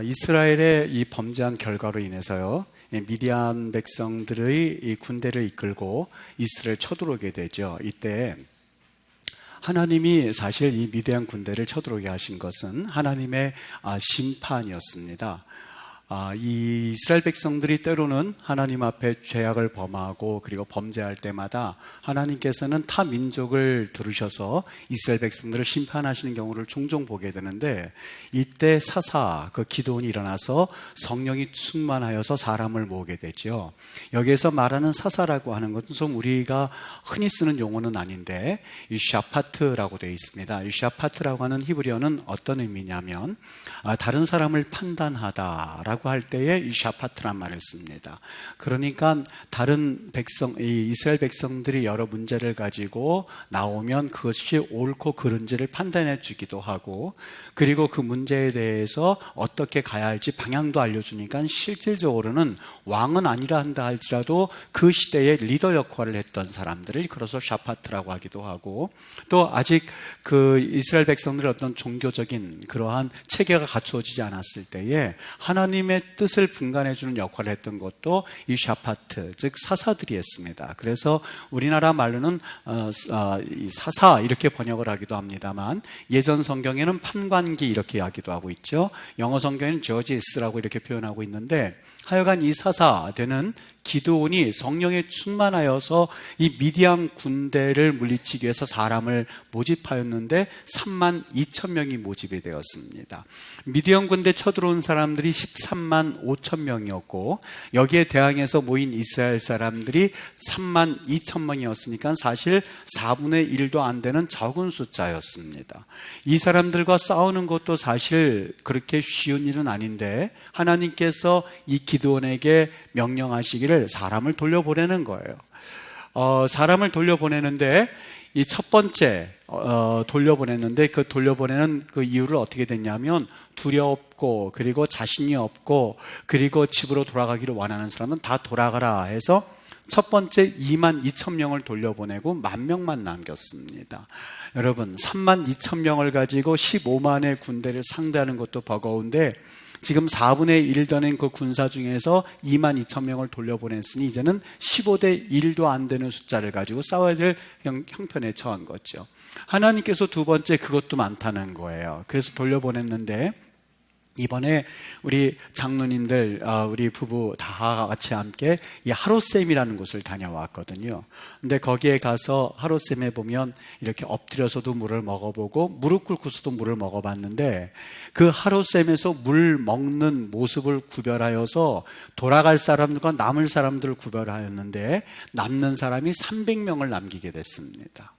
이스라엘의 이 범죄한 결과로 인해서요, 미디안 백성들의 이 군대를 이끌고 이스라엘 쳐들어오게 되죠. 이때 하나님이 사실 이 미디안 군대를 쳐들어오게 하신 것은 하나님의 심판이었습니다. 이 이스라엘 백성들이 때로는 하나님 앞에 죄악을 범하고 그리고 범죄할 때마다 하나님께서는 타 민족을 들으셔서 이스라엘 백성들을 심판하시는 경우를 종종 보게 되는데, 이때 사사 기드온이 일어나서 성령이 충만하여서 사람을 모으게 되죠. 여기에서 말하는 사사라고 하는 것은 좀 우리가 흔히 쓰는 용어는 아닌데 샤파트라고 되어 있습니다. 이 샤파트라고 하는 히브리어는 어떤 의미냐면 다른 사람을 판단하다라고 할 때에 이 샤파트란 말을 씁니다. 그러니까 다른 백성, 이 이스라엘 백성들이 여러 문제를 가지고 나오면 그것이 옳고 그른지를 판단해 주기도 하고, 그리고 그 문제에 대해서 어떻게 가야 할지 방향도 알려주니까 실질적으로는 왕은 아니라 한다 할지라도 그 시대의 리더 역할을 했던 사람들을 그래서 샤파트라고 하기도 하고, 또 아직 그 이스라엘 백성들의 어떤 종교적인 그러한 체계가 갖추어지지 않았을 때에 하나님의 뜻을 분간해 주는 역할을 했던 것도 이 샤파트, 즉 사사들이 했습니다. 그래서 우리나라 말로는 사사 이렇게 번역을 하기도 합니다만, 예전 성경에는 판관기 이렇게 하기도 하고 있죠. 영어 성경에는 저지스라고 이렇게 표현하고 있는데, 하여간 이 사사되는 기드온이 성령에 충만하여서 이 미디안 군대를 물리치기 위해서 사람을 모집하였는데 3만 2천 명이 모집이 되었습니다. 미디안 군대 쳐들어온 사람들이 13만 5천 명이었고, 여기에 대항해서 모인 이스라엘 사람들이 3만 2천 명이었으니까 사실 4분의 1도 안 되는 적은 숫자였습니다. 이 사람들과 싸우는 것도 사실 그렇게 쉬운 일은 아닌데, 하나님께서 이 기드온에게 명령하시기를 사람을 돌려보내는 거예요. 사람을 돌려보내는데 이 첫 번째 돌려보냈는데, 그 돌려보내는 그 이유를 어떻게 됐냐면, 두렵고 그리고 자신이 없고 그리고 집으로 돌아가기를 원하는 사람은 다 돌아가라 해서 첫 번째 2만 2천 명을 돌려보내고 1만 명만 남겼습니다. 여러분, 3만 2천 명을 가지고 15만의 군대를 상대하는 것도 버거운데, 지금 4분의 1 되는 그 군사 중에서 2만 2천 명을 돌려보냈으니 이제는 15대 1도 안 되는 숫자를 가지고 싸워야 될 형편에 처한 거죠. 하나님께서 두 번째 그것도 많다는 거예요. 그래서 돌려보냈는데, 이번에 우리 장로님들, 우리 부부 다 같이 함께 이 하롯셈이라는 곳을 다녀왔거든요. 근데 거기에 가서 하롯셈에 보면 이렇게 엎드려서도 물을 먹어보고 무릎 꿇고서도 물을 먹어봤는데, 그 하롯셈에서 물 먹는 모습을 구별하여서 돌아갈 사람들과 남을 사람들을 구별하였는데, 남는 사람이 300명을 남기게 됐습니다.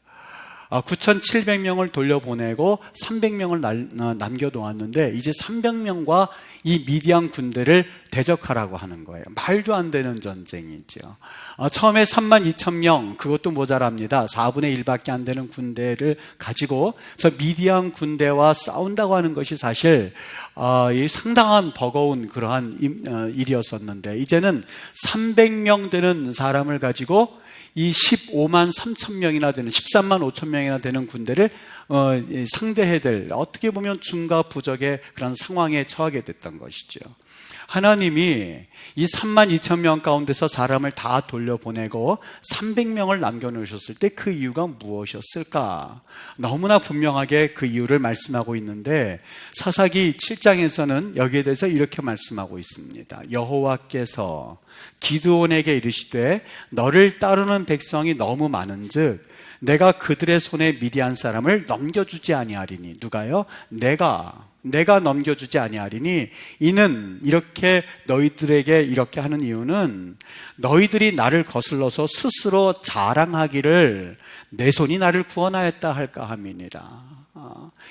9,700명을 돌려보내고 300명을 남겨놓았는데, 이제 300명과 이 미디안 군대를 대적하라고 하는 거예요. 말도 안 되는 전쟁이죠. 처음에 3만 2천 명, 그것도 모자랍니다. 4분의 1밖에 안 되는 군대를 가지고 저 미디안 군대와 싸운다고 하는 것이 사실 상당한 버거운 그러한 일이었었는데, 이제는 300명 되는 사람을 가지고 이 15만 3천 명이나 되는 13만 5천 명이나 되는 군대를 상대해야 될, 어떻게 보면 중과 부적의 그런 상황에 처하게 됐던 것이죠. 하나님이 이 3만 2천 명 가운데서 사람을 다 돌려보내고 300명을 남겨놓으셨을 때 그 이유가 무엇이었을까? 너무나 분명하게 그 이유를 말씀하고 있는데, 사사기 7장에서는 여기에 대해서 이렇게 말씀하고 있습니다. 여호와께서 기드온에게 이르시되 너를 따르는 백성이 너무 많은즉 내가 그들의 손에 미디안 사람을 넘겨주지 아니하리니. 누가요? 내가 넘겨주지 아니하리니, 이는 이렇게 너희들에게 이렇게 하는 이유는 너희들이 나를 거슬러서 스스로 자랑하기를 내 손이 나를 구원하였다 할까 함이니라.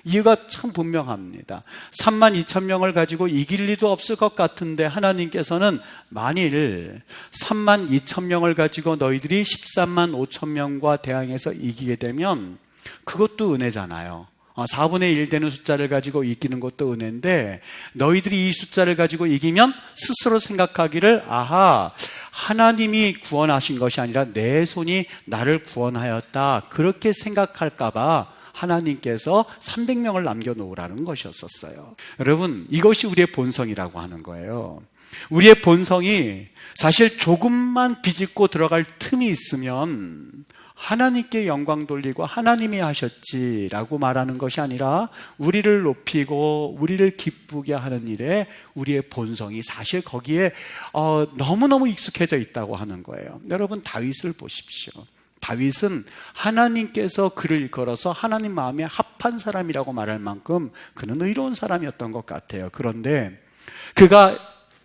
이유가 참 분명합니다. 3만 2천 명을 가지고 이길 리도 없을 것 같은데, 하나님께서는 만일 3만 2천 명을 가지고 너희들이 13만 5천 명과 대항해서 이기게 되면 그것도 은혜잖아요. 4분의 1 되는 숫자를 가지고 이기는 것도 은혜인데, 너희들이 이 숫자를 가지고 이기면 스스로 생각하기를, 아하, 하나님이 구원하신 것이 아니라 내 손이 나를 구원하였다, 그렇게 생각할까 봐 하나님께서 300명을 남겨놓으라는 것이었었어요. 여러분, 이것이 우리의 본성이라고 하는 거예요. 우리의 본성이 사실 조금만 비집고 들어갈 틈이 있으면 하나님께 영광 돌리고 하나님이 하셨지라고 말하는 것이 아니라 우리를 높이고 우리를 기쁘게 하는 일에 우리의 본성이 사실 거기에 너무너무 익숙해져 있다고 하는 거예요. 여러분, 다윗을 보십시오. 다윗은 하나님께서 그를 이끌어서 하나님 마음에 합한 사람이라고 말할 만큼 그는 의로운 사람이었던 것 같아요. 그런데 그가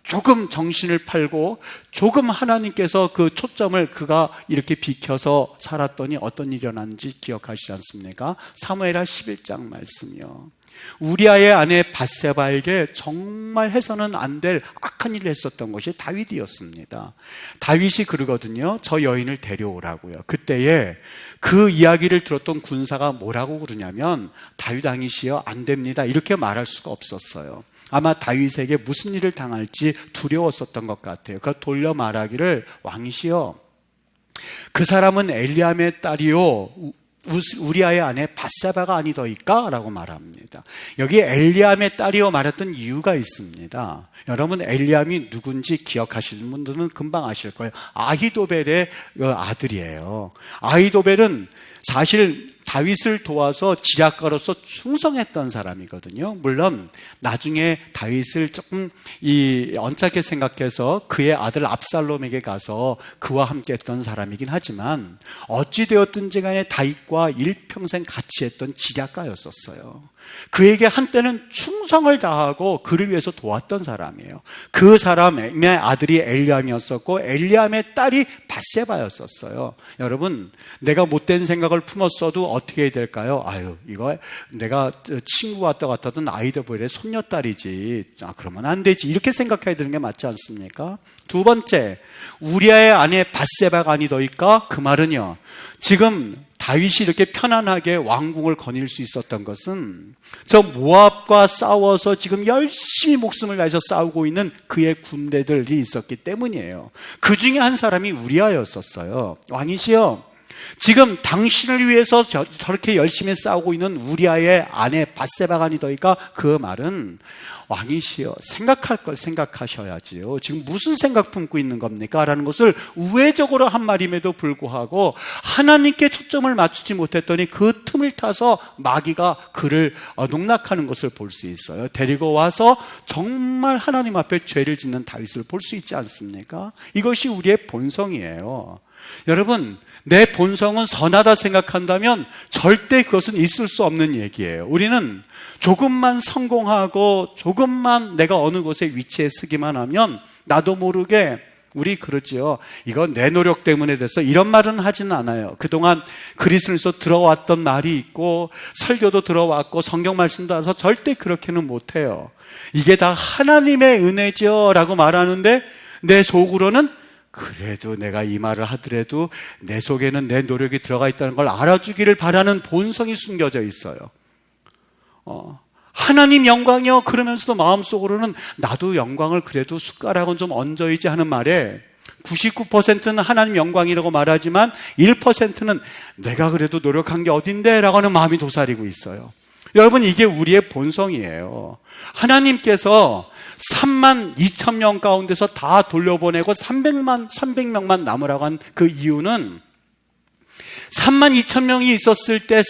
조금 정신을 팔고 조금 하나님께서 그 초점을 그가 이렇게 비켜서 살았더니 어떤 일이 일어났는지 기억하시지 않습니까? 사무엘하 11장 말씀이요. 우리아의 아내 밧세바에게 정말 해서는 안 될 악한 일을 했었던 것이 다윗이었습니다. 다윗이 그러거든요. 저 여인을 데려오라고요. 그때에 그 이야기를 들었던 군사가 뭐라고 그러냐면 다윗 왕이시여 안 됩니다. 이렇게 말할 수가 없었어요. 아마 다윗에게 무슨 일을 당할지 두려웠었던 것 같아요. 그가 돌려 말하기를 왕이시여 그 사람은 엘리암의 딸이요 우리아의 아내 밧세바가 아니더이까? 라고 말합니다. 여기 엘리암의 딸이요 말했던 이유가 있습니다. 여러분, 엘리암이 누군지 기억하시는 분들은 금방 아실 거예요. 아히도벨의 아들이에요. 아히도벨은 사실 다윗을 도와서 지략가로서 충성했던 사람이거든요. 물론 나중에 다윗을 조금 언짢게 생각해서 그의 아들 압살롬에게 가서 그와 함께 했던 사람이긴 하지만 어찌되었든지 간에 다윗과 일평생 같이 했던 지략가였었어요. 그에게 한때는 충성을 다하고 그를 위해서 도왔던 사람이에요. 그 사람의 아들이 엘리암이었었고 엘리암의 딸이 밧세바였었어요. 여러분, 내가 못된 생각을 품었어도 어떻게 해야 될까요? 이거 내가 친구와 같았던 아히도벨의 손녀딸이지. 그러면 안 되지. 이렇게 생각해야 되는 게 맞지 않습니까? 두 번째, 우리아의 아내 밧세바가 아니더이까? 그 말은요, 지금 다윗이 이렇게 편안하게 왕궁을 거닐 수 있었던 것은 저 모압과 싸워서 지금 열심히 목숨을 다해서 싸우고 있는 그의 군대들이 있었기 때문이에요. 그 중에 한 사람이 우리아였었어요. 왕이시여, 지금 당신을 위해서 저렇게 열심히 싸우고 있는 우리아의 아내 밧세바가 아니더이까? 그 말은 왕이시여 생각할 걸 생각하셔야지요. 지금 무슨 생각 품고 있는 겁니까? 라는 것을 우회적으로 한 말임에도 불구하고 하나님께 초점을 맞추지 못했더니 그 틈을 타서 마귀가 그를 농락하는 것을 볼 수 있어요. 데리고 와서 정말 하나님 앞에 죄를 짓는 다윗을 볼 수 있지 않습니까? 이것이 우리의 본성이에요. 여러분, 내 본성은 선하다 생각한다면 절대 그것은 있을 수 없는 얘기예요. 우리는 조금만 성공하고 조금만 내가 어느 곳에 위치에 서기만 하면 나도 모르게 우리 그러지요. 이건 내 노력 때문에 돼서 이런 말은 하지는 않아요. 그동안 그리스도에서 들어왔던 말이 있고 설교도 들어왔고 성경 말씀도 와서 절대 그렇게는 못해요. 이게 다 하나님의 은혜죠 라고 말하는데 내 속으로는 그래도 내가 이 말을 하더라도 내 속에는 내 노력이 들어가 있다는 걸 알아주기를 바라는 본성이 숨겨져 있어요. 하나님 영광이요 그러면서도 마음속으로는 나도 영광을 그래도 숟가락은 좀 얹어야지 하는 말에 99%는 하나님 영광이라고 말하지만 1%는 내가 그래도 노력한 게 어딘데 라고 하는 마음이 도사리고 있어요. 여러분, 이게 우리의 본성이에요. 하나님께서 32,000명 가운데서 다 돌려보내고 300명만 남으라고 한 그 이유는 32,000명이 있었을 때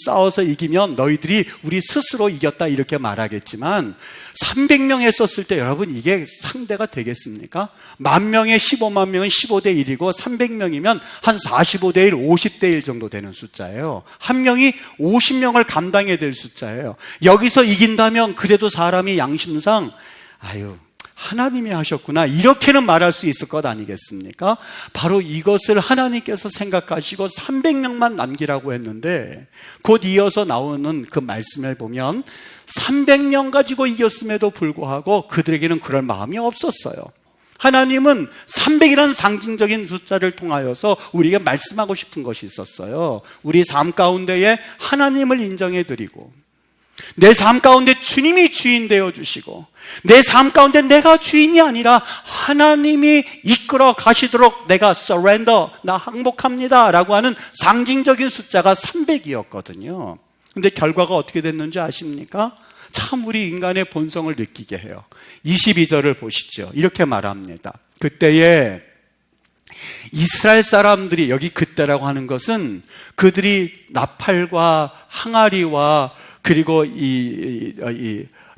싸워서 이기면 너희들이 우리 스스로 이겼다 이렇게 말하겠지만 300명 했었을 때 여러분 이게 상대가 되겠습니까? 10,000명에 15만 명은 15대 1이고 300명이면 한 45대 1, 50대 1 정도 되는 숫자예요. 한 명이 50명을 감당해야 될 숫자예요. 여기서 이긴다면 그래도 사람이 양심상 하나님이 하셨구나 이렇게는 말할 수 있을 것 아니겠습니까? 바로 이것을 하나님께서 생각하시고 300명만 남기라고 했는데 곧 이어서 나오는 그 말씀을 보면 300명 가지고 이겼음에도 불구하고 그들에게는 그럴 마음이 없었어요. 하나님은 300이라는 상징적인 숫자를 통하여서 우리에게 말씀하고 싶은 것이 있었어요. 우리 삶 가운데에 하나님을 인정해드리고 내 삶 가운데 주님이 주인 되어주시고 내 삶 가운데 내가 주인이 아니라 하나님이 이끌어 가시도록 내가 surrender, 나 항복합니다 라고 하는 상징적인 숫자가 300이었거든요. 근데 결과가 어떻게 됐는지 아십니까? 참 우리 인간의 본성을 느끼게 해요. 22절을 보시죠. 이렇게 말합니다. 그때에 이스라엘 사람들이, 여기 그때라고 하는 것은 그들이 나팔과 항아리와 그리고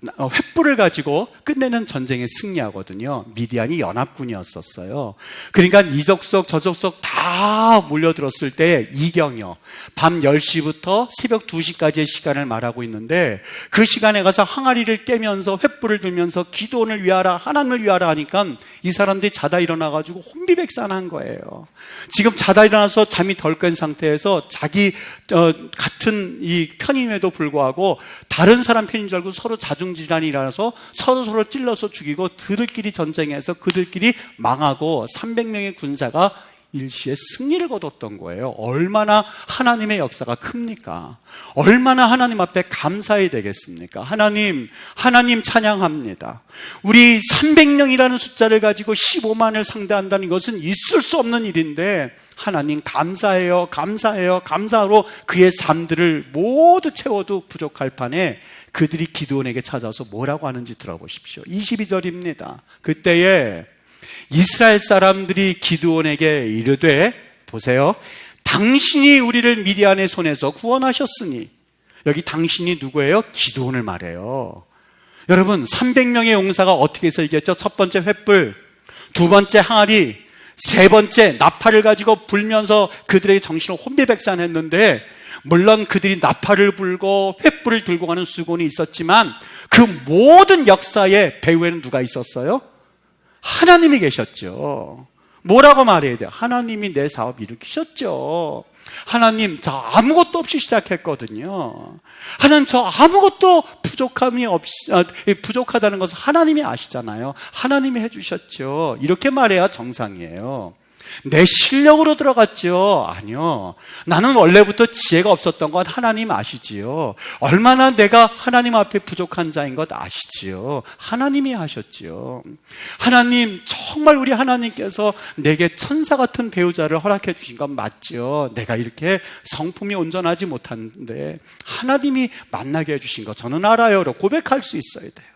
횃불을 가지고 끝내는 전쟁에 승리하거든요. 미디안이 연합군이었었어요. 그러니까 이 족속 저 족속 다 몰려들었을 때 이경여, 밤 10시부터 새벽 2시까지의 시간을 말하고 있는데 그 시간에 가서 항아리를 깨면서 횃불을 들면서 기도원을 위하라, 하나님을 위하라 하니까 이 사람들이 자다 일어나가지고 혼비백산한 거예요. 지금 자다 일어나서 잠이 덜 깬 상태에서 자기 같은 이 편임에도 불구하고 다른 사람 편인 줄 알고 서로 자중질환이 일어나서 서로 찔러서 죽이고 그들끼리 전쟁해서 그들끼리 망하고 300명의 군사가 일시에 승리를 거뒀던 거예요. 얼마나 하나님의 역사가 큽니까? 얼마나 하나님 앞에 감사해야 되겠습니까? 하나님 찬양합니다. 우리 300명이라는 숫자를 가지고 15만을 상대한다는 것은 있을 수 없는 일인데 하나님 감사해요, 감사해요, 감사로 그의 삶들을 모두 채워도 부족할 판에 그들이 기드온에게 찾아와서 뭐라고 하는지 들어보십시오. 22절입니다. 그때에 이스라엘 사람들이 기드온에게 이르되, 보세요, 당신이 우리를 미디안의 손에서 구원하셨으니, 여기 당신이 누구예요? 기드온을 말해요. 여러분, 300명의 용사가 어떻게 해서 이겼죠? 첫 번째 횃불, 두 번째 항아리, 세 번째 나팔을 가지고 불면서 그들의 정신을 혼비백산했는데, 물론 그들이 나팔을 불고 횃불을 들고 가는 수군이 있었지만 그 모든 역사의 배후에는 누가 있었어요? 하나님이 계셨죠. 뭐라고 말해야 돼요? 하나님이 내 사업 일으키셨죠. 하나님, 저 아무것도 없이 시작했거든요. 하나님, 저 아무것도 부족하다는 것을 하나님이 아시잖아요. 하나님이 해주셨죠. 이렇게 말해야 정상이에요. 내 실력으로 들어갔죠? 아니요. 나는 원래부터 지혜가 없었던 것 하나님 아시지요. 얼마나 내가 하나님 앞에 부족한 자인 것 아시지요. 하나님이 하셨지요. 하나님, 정말 우리 하나님께서 내게 천사 같은 배우자를 허락해 주신 건 맞지요. 내가 이렇게 성품이 온전하지 못한데 하나님이 만나게 해주신 거 저는 알아요. 고백할 수 있어야 돼요.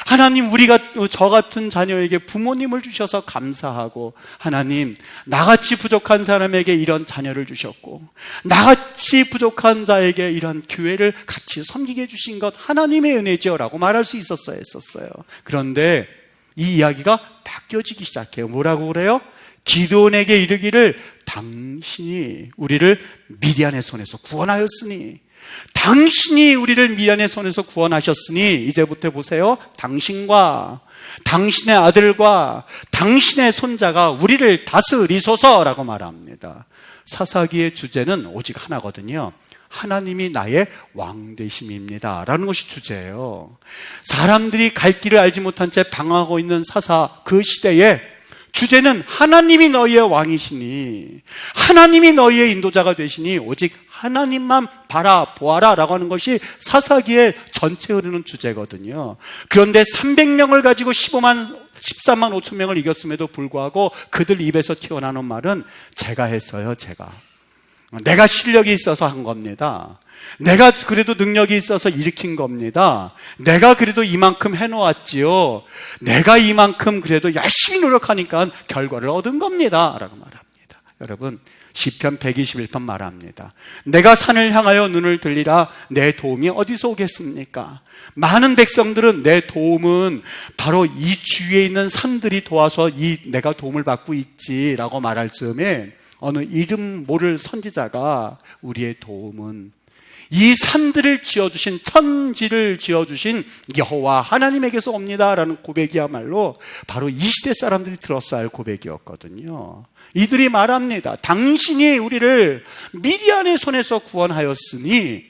하나님, 우리가 저 같은 자녀에게 부모님을 주셔서 감사하고, 하나님, 나같이 부족한 사람에게 이런 자녀를 주셨고, 나같이 부족한 자에게 이런 교회를 같이 섬기게 해주신 것 하나님의 은혜죠 라고 말할 수 했었어요. 그런데 이 이야기가 바뀌어지기 시작해요. 뭐라고 그래요? 기드온에게 이르기를, 당신이 우리를 미디안의 손에서 구원하였으니, 당신이 우리를 미디안의 손에서 구원하셨으니 이제부터 보세요. 당신과 당신의 아들과 당신의 손자가 우리를 다스리소서라고 말합니다. 사사기의 주제는 오직 하나거든요. 하나님이 나의 왕 되심입니다 라는 것이 주제예요. 사람들이 갈 길을 알지 못한 채 방황하고 있는 사사 그 시대에 주제는 하나님이 너희의 왕이시니, 하나님이 너희의 인도자가 되시니 오직 하나님만 바라보아라 라고 하는 것이 사사기의 전체 흐르는 주제거든요. 그런데 300명을 가지고 13만 5천 명을 이겼음에도 불구하고 그들 입에서 튀어나오는 말은 제가 했어요. 내가 실력이 있어서 한 겁니다. 내가 그래도 능력이 있어서 일으킨 겁니다. 내가 그래도 이만큼 해놓았지요. 내가 이만큼 그래도 열심히 노력하니까 결과를 얻은 겁니다 라고 말합니다. 여러분, 시편 121편 말합니다. 내가 산을 향하여 눈을 들리라. 내 도움이 어디서 오겠습니까? 많은 백성들은 내 도움은 바로 이 주위에 있는 산들이 도와서 내가 도움을 받고 있지라고 말할 즈음에 어느 이름 모를 선지자가 우리의 도움은 이 산들을 지어주신, 천지를 지어주신 여호와 하나님에게서 옵니다라는 고백이야말로 바로 이 시대 사람들이 들었어야 할 고백이었거든요. 이들이 말합니다. 당신이 우리를 미디안의 손에서 구원하였으니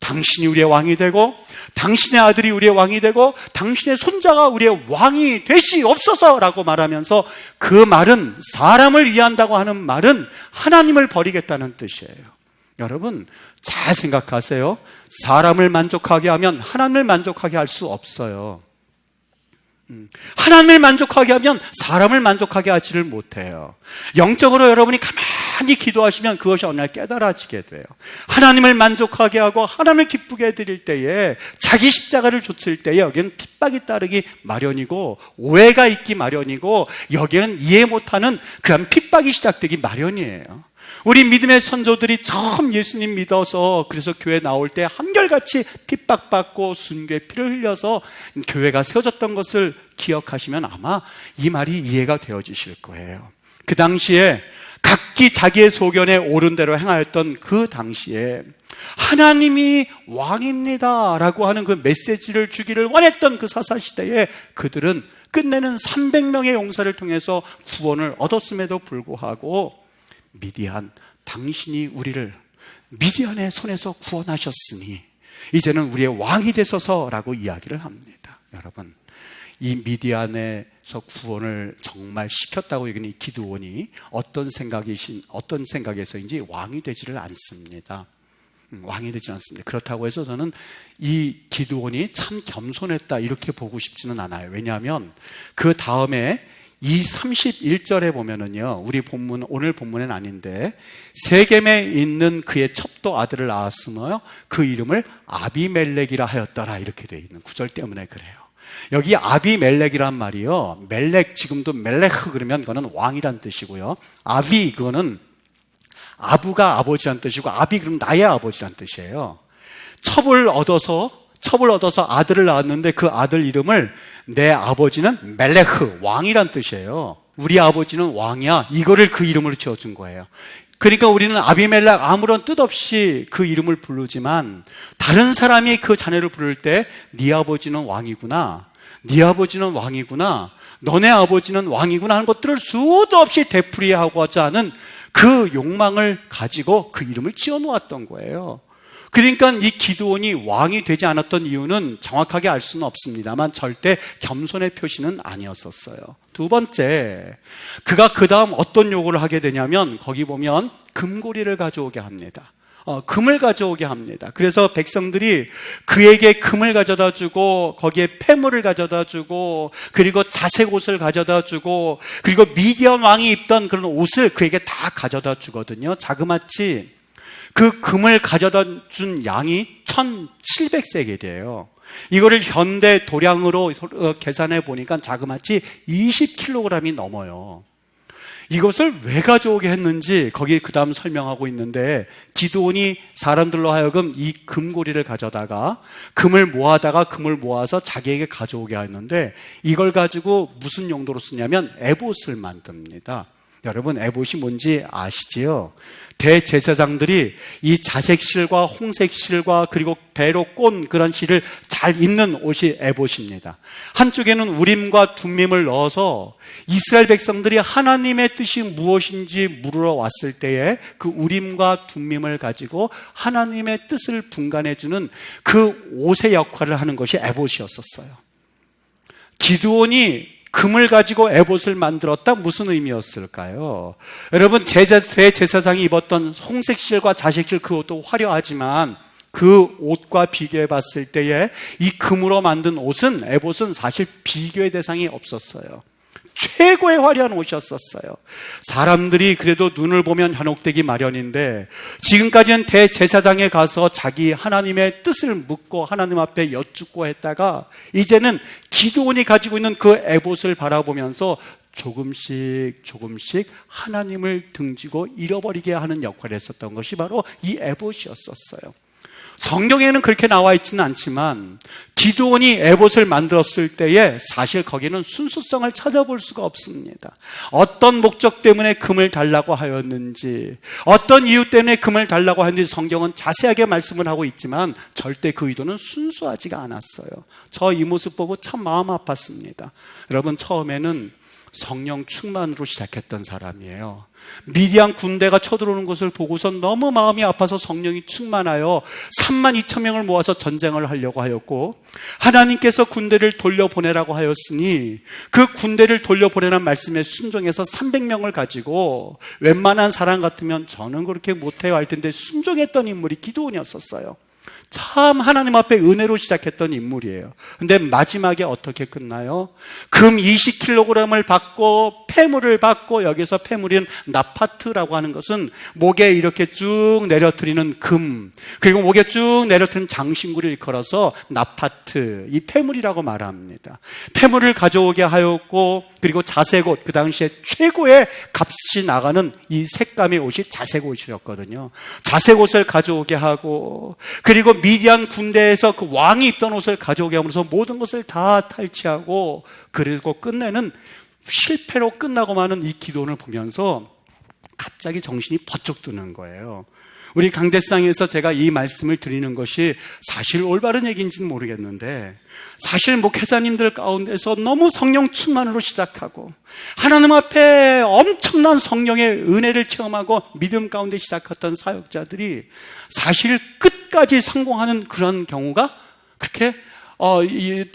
당신이 우리의 왕이 되고, 당신의 아들이 우리의 왕이 되고, 당신의 손자가 우리의 왕이 되시옵소서라고 말하면서, 그 말은, 사람을 위한다고 하는 말은 하나님을 버리겠다는 뜻이에요. 여러분, 잘 생각하세요. 사람을 만족하게 하면 하나님을 만족하게 할 수 없어요. 하나님을 만족하게 하면 사람을 만족하게 하지를 못해요. 영적으로 여러분이 가만히 기도하시면 그것이 어느 날 깨달아지게 돼요. 하나님을 만족하게 하고 하나님을 기쁘게 해드릴 때에, 자기 십자가를 좇을 때에 여기는 핍박이 따르기 마련이고 오해가 있기 마련이고, 여기에는 이해 못하는 그런 핍박이 시작되기 마련이에요. 우리 믿음의 선조들이 처음 예수님 믿어서 그래서 교회 나올 때 한결같이 핍박받고 순교의 피를 흘려서 교회가 세워졌던 것을 기억하시면 아마 이 말이 이해가 되어지실 거예요. 그 당시에 각기 자기의 소견에 옳은 대로 행하였던 그 당시에 하나님이 왕입니다 라고 하는 그 메시지를 주기를 원했던 그 사사시대에 그들은 끝내는 300명의 용사를 통해서 구원을 얻었음에도 불구하고 미디안, 당신이 우리를 미디안의 손에서 구원하셨으니 이제는 우리의 왕이 되소서라고 이야기를 합니다. 여러분, 이 미디안에서 구원을 정말 시켰다고 여기는 이 기드온이 어떤 생각에서인지 왕이 되지를 않습니다. 왕이 되지 않습니다. 그렇다고 해서 저는 이 기드온이 참 겸손했다 이렇게 보고 싶지는 않아요. 왜냐하면 그 다음에 이 31절에 보면은요, 우리 본문, 오늘 본문은 아닌데, 세겜에 있는 그의 첩도 아들을 낳았으며 그 이름을 아비멜렉이라 하였더라 이렇게 되어 있는 구절 때문에 그래요. 여기 아비멜렉이란 말이요, 멜렉, 지금도 멜렉 그러면 그거는 왕이란 뜻이고요, 아비 그거는 아부가 아버지란 뜻이고, 아비 그럼 나의 아버지란 뜻이에요. 첩을 얻어서 아들을 낳았는데 그 아들 이름을 내 아버지는 멜레흐, 왕이란 뜻이에요. 우리 아버지는 왕이야. 이거를 그 이름으로 지어준 거예요. 그러니까 우리는 아비멜렉 아무런 뜻 없이 그 이름을 부르지만 다른 사람이 그 자녀를 부를 때 네 아버지는 왕이구나, 네 아버지는 왕이구나, 너네 아버지는 왕이구나 하는 것들을 수도 없이 되풀이하고자 하는 그 욕망을 가지고 그 이름을 지어놓았던 거예요. 그러니까 이 기드온이 왕이 되지 않았던 이유는 정확하게 알 수는 없습니다만 절대 겸손의 표시는 아니었었어요. 두 번째, 그가 그 다음 어떤 요구를 하게 되냐면 거기 보면 금고리를 가져오게 합니다. 금을 가져오게 합니다. 그래서 백성들이 그에게 금을 가져다 주고 거기에 폐물을 가져다 주고 그리고 자색 옷을 가져다 주고 그리고 미디안 왕이 입던 그런 옷을 그에게 다 가져다 주거든요. 자그마치 그 금을 가져다 준 양이 1700세겔이에요. 이거를 현대 도량으로 계산해 보니까 자그마치 20kg이 넘어요. 이것을 왜 가져오게 했는지 거기에 그 다음 설명하고 있는데, 기드온이 사람들로 하여금 이 금고리를 가져다가 금을 모아서 자기에게 가져오게 했는데, 이걸 가지고 무슨 용도로 쓰냐면 에봇을 만듭니다. 여러분, 에봇이 뭔지 아시지요? 대제사장들이 이 자색 실과 홍색 실과 그리고 배로 꼰 그런 실을 잘 입는 옷이 에봇입니다. 한쪽에는 우림과 둠밈을 넣어서 이스라엘 백성들이 하나님의 뜻이 무엇인지 물으러 왔을 때에 그 우림과 둠밈을 가지고 하나님의 뜻을 분간해주는 그 옷의 역할을 하는 것이 에봇이었었어요. 기드온이 금을 가지고 에봇을 만들었다, 무슨 의미였을까요? 여러분, 대제사장이 입었던 홍색실과 자색실 그 옷도 화려하지만 그 옷과 비교해 봤을 때에 이 금으로 만든 옷은, 에봇은 사실 비교의 대상이 없었어요. 최고의 화려한 옷이었었어요. 사람들이 그래도 눈을 보면 현혹되기 마련인데, 지금까지는 대제사장에 가서 자기 하나님의 뜻을 묻고 하나님 앞에 여쭙고 했다가 이제는 기드온이 가지고 있는 그 에봇을 바라보면서 조금씩 하나님을 등지고 잃어버리게 하는 역할을 했었던 것이 바로 이 에봇이었었어요. 성경에는 그렇게 나와 있지는 않지만 기드온이 에봇을 만들었을 때에 사실 거기는 순수성을 찾아볼 수가 없습니다. 어떤 목적 때문에 금을 달라고 하였는지, 어떤 이유 때문에 금을 달라고 하였는지 성경은 자세하게 말씀을 하고 있지만 절대 그 의도는 순수하지가 않았어요. 저 이 모습 보고 참 마음 아팠습니다. 여러분, 처음에는 성령 충만으로 시작했던 사람이에요. 미디안 군대가 쳐들어오는 것을 보고서 너무 마음이 아파서 성령이 충만하여 32,000명을 모아서 전쟁을 하려고 하였고, 하나님께서 군대를 돌려보내라고 하였으니 그 군대를 돌려보내라는 말씀에 순종해서 300명을 가지고, 웬만한 사람 같으면 저는 그렇게 못해요 할 텐데 순종했던 인물이 기드온이었었어요. 참 하나님 앞에 은혜로 시작했던 인물이에요. 근데 마지막에 어떻게 끝나요? 금 20kg을 받고 폐물을 받고, 여기서 폐물인 나파트라고 하는 것은 목에 이렇게 쭉 내려뜨리는 금, 그리고 목에 쭉 내려뜨리는 장신구를 일컬어서 나파트, 이 폐물이라고 말합니다. 폐물을 가져오게 하였고, 그리고 자색 옷, 그 당시에 최고의 값이 나가는 이 색감의 옷이 자색 옷이었거든요. 자색 옷을 가져오게 하고, 그리고 미디안 군대에서 그 왕이 입던 옷을 가져오게 하면서 모든 것을 다 탈취하고, 그리고 끝내는 실패로 끝나고 마는 이 기도를 보면서 갑자기 정신이 번쩍 드는 거예요. 우리 강대상에서 제가 이 말씀을 드리는 것이 사실 올바른 얘기인지는 모르겠는데, 사실 목회자님들 가운데서 너무 성령 충만으로 시작하고 하나님 앞에 엄청난 성령의 은혜를 체험하고 믿음 가운데 시작했던 사역자들이 사실 끝까지 성공하는 그런 경우가, 그렇게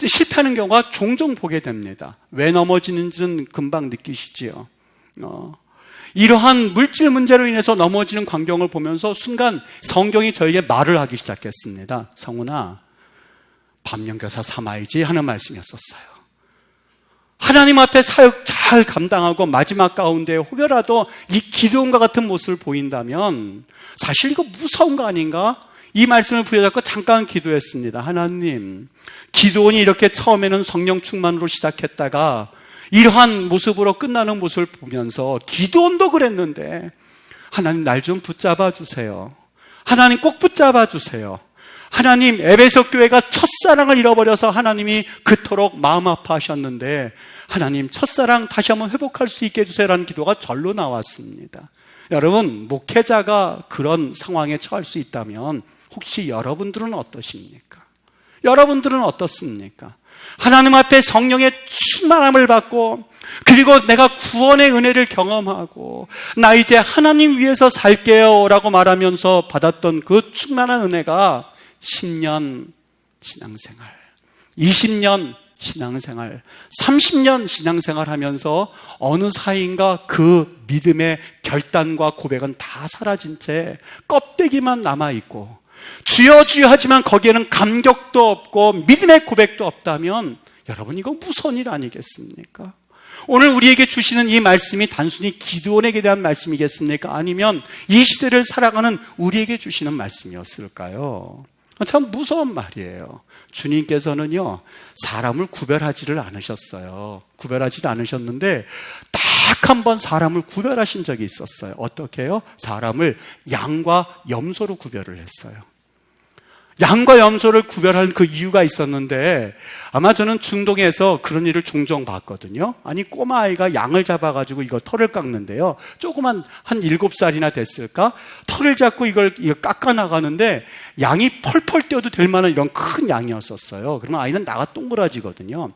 실패하는 경우가 종종 보게 됩니다. 왜 넘어지는지는 금방 느끼시지요. 이러한 물질 문제로 인해서 넘어지는 광경을 보면서 순간 성경이 저에게 말을 하기 시작했습니다. 성훈아, 밤령교사 삼아야지 하는 말씀이었었어요. 하나님 앞에 사역 잘 감당하고 마지막 가운데 혹여라도 이 기도원과 같은 모습을 보인다면 사실 이거 무서운 거 아닌가? 이 말씀을 부여잡고 잠깐 기도했습니다. 하나님, 기도원이 이렇게 처음에는 성령 충만으로 시작했다가 이러한 모습으로 끝나는 모습을 보면서 기도원도 그랬는데, 하나님 날 좀 붙잡아 주세요. 하나님 꼭 붙잡아 주세요. 하나님, 에베소 교회가 첫사랑을 잃어버려서 하나님이 그토록 마음 아파하셨는데 하나님, 첫사랑 다시 한번 회복할 수 있게 해주세요라는 기도가 절로 나왔습니다. 여러분, 목회자가 그런 상황에 처할 수 있다면 혹시 여러분들은 어떠십니까? 여러분들은 어떻습니까? 하나님 앞에 성령의 충만함을 받고, 그리고 내가 구원의 은혜를 경험하고 나 이제 하나님 위해서 살게요 라고 말하면서 받았던 그 충만한 은혜가 10년 신앙생활, 20년 신앙생활, 30년 신앙생활 하면서 어느 사이인가 그 믿음의 결단과 고백은 다 사라진 채 껍데기만 남아있고, 주여 주여 하지만 거기에는 감격도 없고 믿음의 고백도 없다면 여러분, 이거 무서운 일 아니겠습니까? 오늘 우리에게 주시는 이 말씀이 단순히 기드온에게 대한 말씀이겠습니까? 아니면 이 시대를 살아가는 우리에게 주시는 말씀이었을까요? 참 무서운 말이에요. 주님께서는요, 사람을 구별하지를 않으셨어요. 구별하지도 않으셨는데 딱 한 번 사람을 구별하신 적이 있었어요. 어떻게 해요? 사람을 양과 염소로 구별을 했어요. 양과 염소를 구별할 그 이유가 있었는데, 아마 저는 중동에서 그런 일을 종종 봤거든요. 아니, 꼬마아이가 양을 잡아가지고 이거 털을 깎는데요, 조그만 한 7살이나 됐을까? 털을 잡고 이걸 깎아 나가는데 양이 펄펄 뛰어도 될 만한 이런 큰 양이었었어요. 그러면 아이는 나가 동그라지거든요.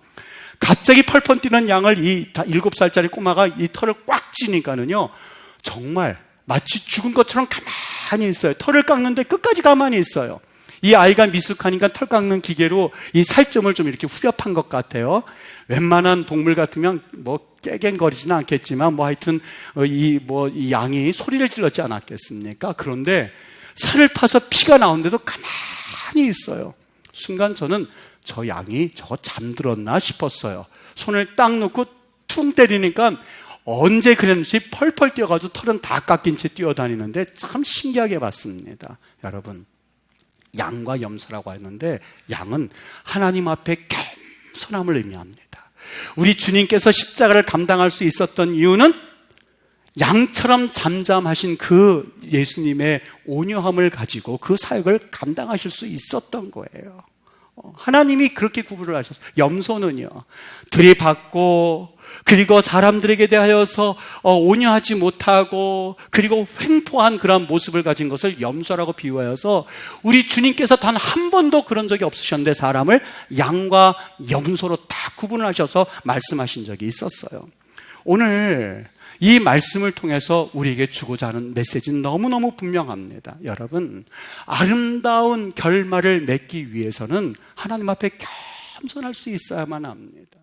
갑자기 펄펄 뛰는 양을 이 7살짜리 꼬마가 이 털을 꽉 쥐니까는요, 정말 마치 죽은 것처럼 가만히 있어요. 털을 깎는데 끝까지 가만히 있어요. 이 아이가 미숙하니까 털 깎는 기계로 이 살점을 좀 이렇게 후벼판 것 같아요. 웬만한 동물 같으면 뭐 깨갱거리지는 않겠지만 뭐 하여튼 이 양이 소리를 질렀지 않았겠습니까? 그런데 살을 파서 피가 나오는데도 가만히 있어요. 순간 저는 저 양이 저거 잠들었나 싶었어요. 손을 딱 놓고 퉁 때리니까 언제 그랬는지 펄펄 뛰어가지고 털은 다 깎인 채 뛰어다니는데 참 신기하게 봤습니다. 여러분, 양과 염소라고 했는데 양은 하나님 앞에 겸손함을 의미합니다. 우리 주님께서 십자가를 감당할 수 있었던 이유는 양처럼 잠잠하신 그 예수님의 온유함을 가지고 그 사역을 감당하실 수 있었던 거예요. 하나님이 그렇게 구분을 하셨어요. 염소는요, 들이받고 그리고 사람들에게 대하여서 온유하지 못하고 그리고 횡포한 그런 모습을 가진 것을 염소라고 비유하여서 우리 주님께서 단 한 번도 그런 적이 없으셨는데 사람을 양과 염소로 다 구분을 하셔서 말씀하신 적이 있었어요. 오늘 이 말씀을 통해서 우리에게 주고자 하는 메시지는 너무너무 분명합니다. 여러분, 아름다운 결말을 맺기 위해서는 하나님 앞에 겸손할 수 있어야만 합니다.